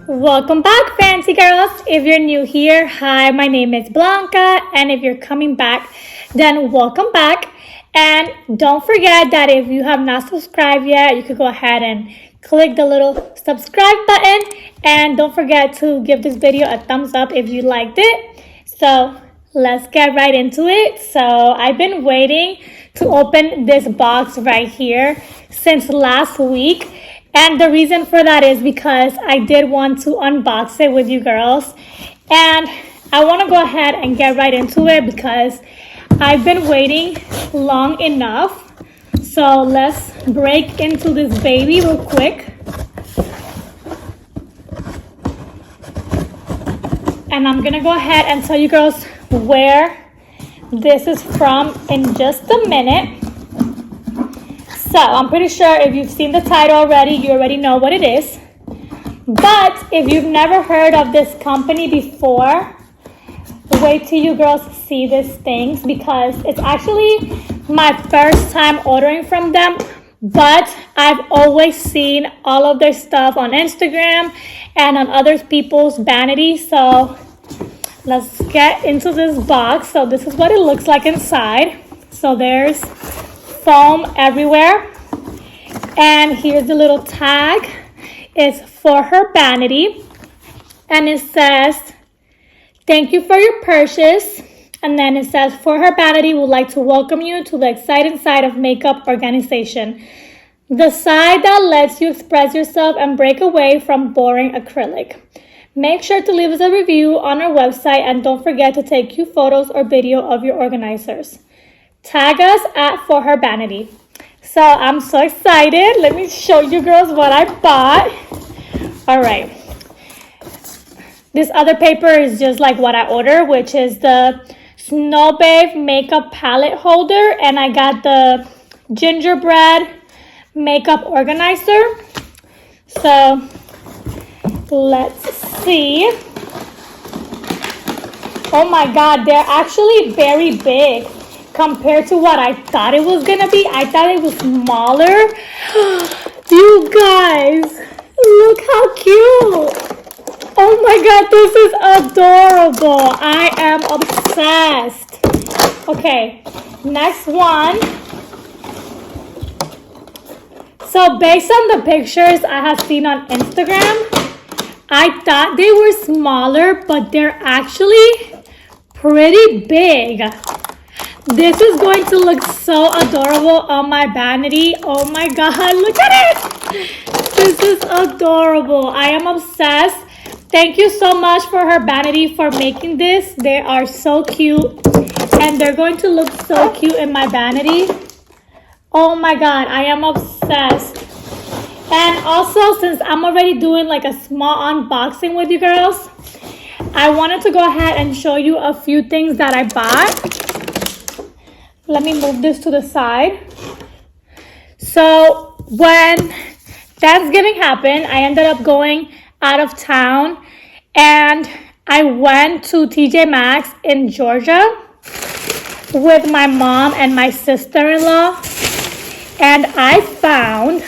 Welcome back, fancy girls. If you're new here, hi, my name is Blanca, and if you're coming back, then welcome back. And don't forget that if you have not subscribed yet, you could go ahead and click the little subscribe button, and don't forget to give this video a thumbs up if you liked it. So let's get right into it. So I've been waiting to open this box right here since last week. And the reason for that is because I did want to unbox it with you girls. And I want to go ahead and get right into it because I've been waiting long enough. So let's break into this baby real quick. And I'm going to go ahead and tell you girls where this is from in just a minute. So I'm pretty sure if you've seen the title already, you already know what it is. But if you've never heard of this company before, wait till you girls see these things because it's actually my first time ordering from them. But I've always seen all of their stuff on Instagram and on other people's vanity. So let's get into this box. So this is what it looks like inside. So there's foam everywhere, and here's the little tag. It's for her vanity, and it says thank you for your purchase, and then it says for her vanity would like to welcome you to the exciting side of makeup organization, the side that lets you express yourself and break away from boring acrylic. Make sure to leave us a review on our website, and don't forget to take cute photos or video of your organizers. Tag us at For Her Vanity. So I'm so excited. Let me show you girls what I bought. All right. This other paper is just like what I ordered, which is the Snow Babe makeup palette holder. And I got the gingerbread makeup organizer. So let's see. Oh my God, they're actually very big. Compared to what I thought it was gonna be. I thought it was smaller. You guys, look how cute. Oh my God, this is adorable. I am obsessed. Okay, next one. So based on the pictures I have seen on Instagram, I thought they were smaller, but they're actually pretty big. This is going to look so adorable on my vanity. Oh my God, look at it. This is adorable. I am obsessed. Thank you so much for her vanity for making this. They are so cute and they're going to look so cute in my vanity. Oh my God, I am obsessed. And also, since I'm already doing like a small unboxing with you girls, I wanted to go ahead and show you a few things that I bought. Let me move this to the side. So when Thanksgiving happened, I ended up going out of town and I went to TJ Maxx in Georgia with my mom and my sister-in-law. And I found,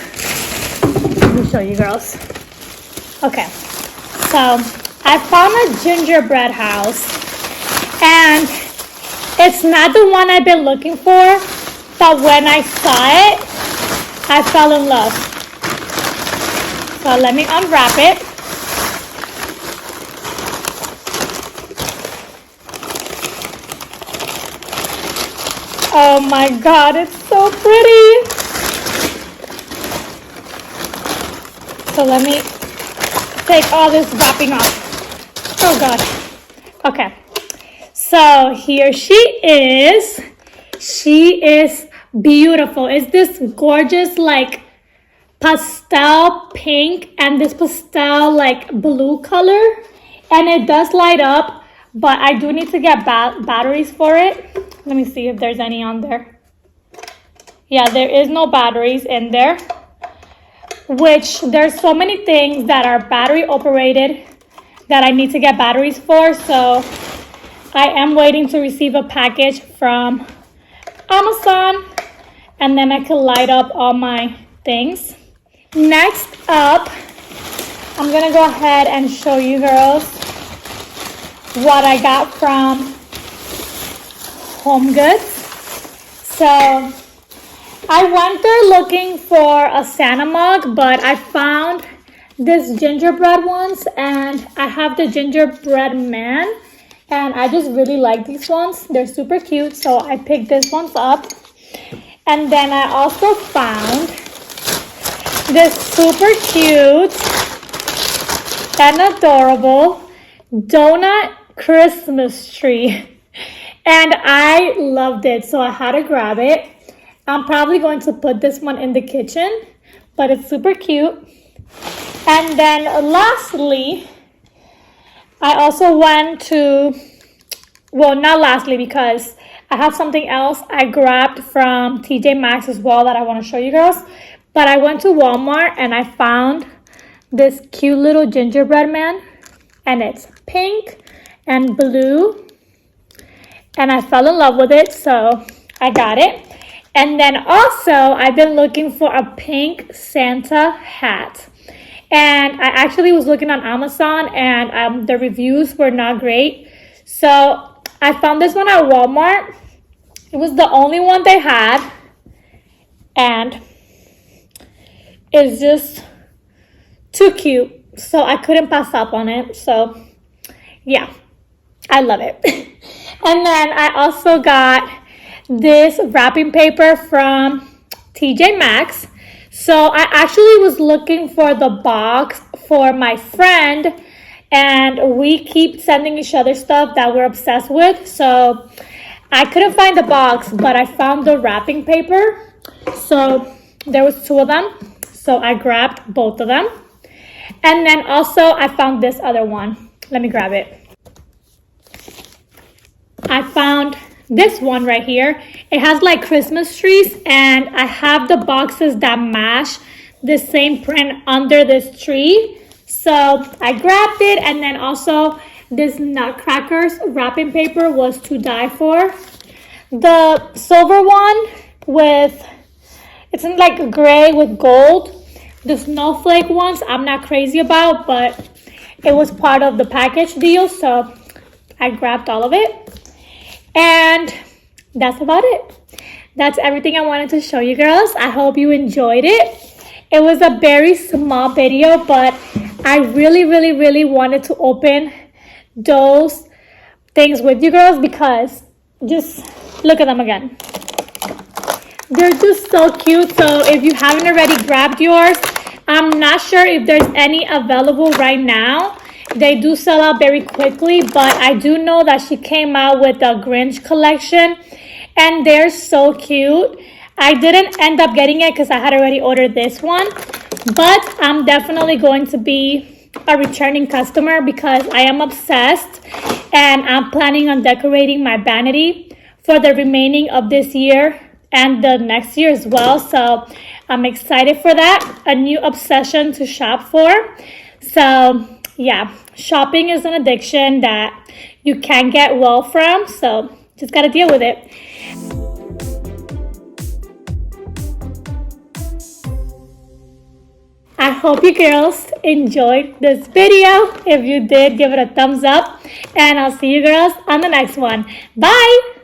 let me show you girls. Okay, so I found a gingerbread house, and it's not the one I've been looking for, but when I saw it, I fell in love. So let me unwrap it. Oh my God, it's so pretty. So let me take all this wrapping off. Oh God. Okay. So here she is. She is beautiful. It's this gorgeous like pastel pink and this pastel like blue color. And it does light up, but I do need to get batteries for it. Let me see if there's any on there. Yeah, there is no batteries in there. Which there's so many things that are battery operated that I need to get batteries for. So I am waiting to receive a package from Amazon, and then I can light up all my things. Next, up, I'm gonna go ahead and show you girls what I got from Home Goods. So I went there looking for a Santa mug, but I found this gingerbread ones, and I have the gingerbread man, and I just really like these ones. They're super cute, so I picked this ones up. And then I also found this super cute and adorable donut Christmas tree. And I loved it, so I had to grab it. I'm probably going to put this one in the kitchen, but it's super cute. And then lastly, I also went to, well, not lastly, because I have something else I grabbed from TJ Maxx as well that I want to show you girls. But I went to Walmart and I found this cute little gingerbread man. And it's pink and blue. And I fell in love with it, so I got it. And then also, I've been looking for a pink Santa hat. And I actually was looking on Amazon, and the reviews were not great. So I found this one at Walmart. It was the only one they had, and it's just too cute, so I couldn't pass up on it. So yeah, I love it. And then I also got this wrapping paper from TJ Maxx. So I actually was looking for the box for my friend, and we keep sending each other stuff that we're obsessed with. So I couldn't find the box, but I found the wrapping paper. So there was 2 of them. So I grabbed both of them. And then also I found this other one. Let me grab it. I found this one right here. It has like Christmas trees, and I have the boxes that match the same print under this tree. So I grabbed it, and then also this Nutcrackers wrapping paper was to die for. The silver one with, it's in like gray with gold. The snowflake ones I'm not crazy about, but it was part of the package deal, so I grabbed all of it. And that's about it. That's everything I wanted to show you girls. I hope you enjoyed it. It was a very small video, but I really wanted to open those things with you girls, because just look at them again. They're just so cute. So if you haven't already grabbed yours, I'm not sure if there's any available right now. They do sell out very quickly, but I do know that she came out with the Grinch collection, and they're so cute. I didn't end up getting it because I had already ordered this one, but I'm definitely going to be a returning customer because I am obsessed, and I'm planning on decorating my vanity for the remaining of this year and the next year as well. So I'm excited for that. A new obsession to shop for. So yeah, shopping is an addiction that you can't get well from, so just gotta deal with it. I hope you girls enjoyed this video. If you did, give it a thumbs up, and I'll see you girls on the next one. Bye!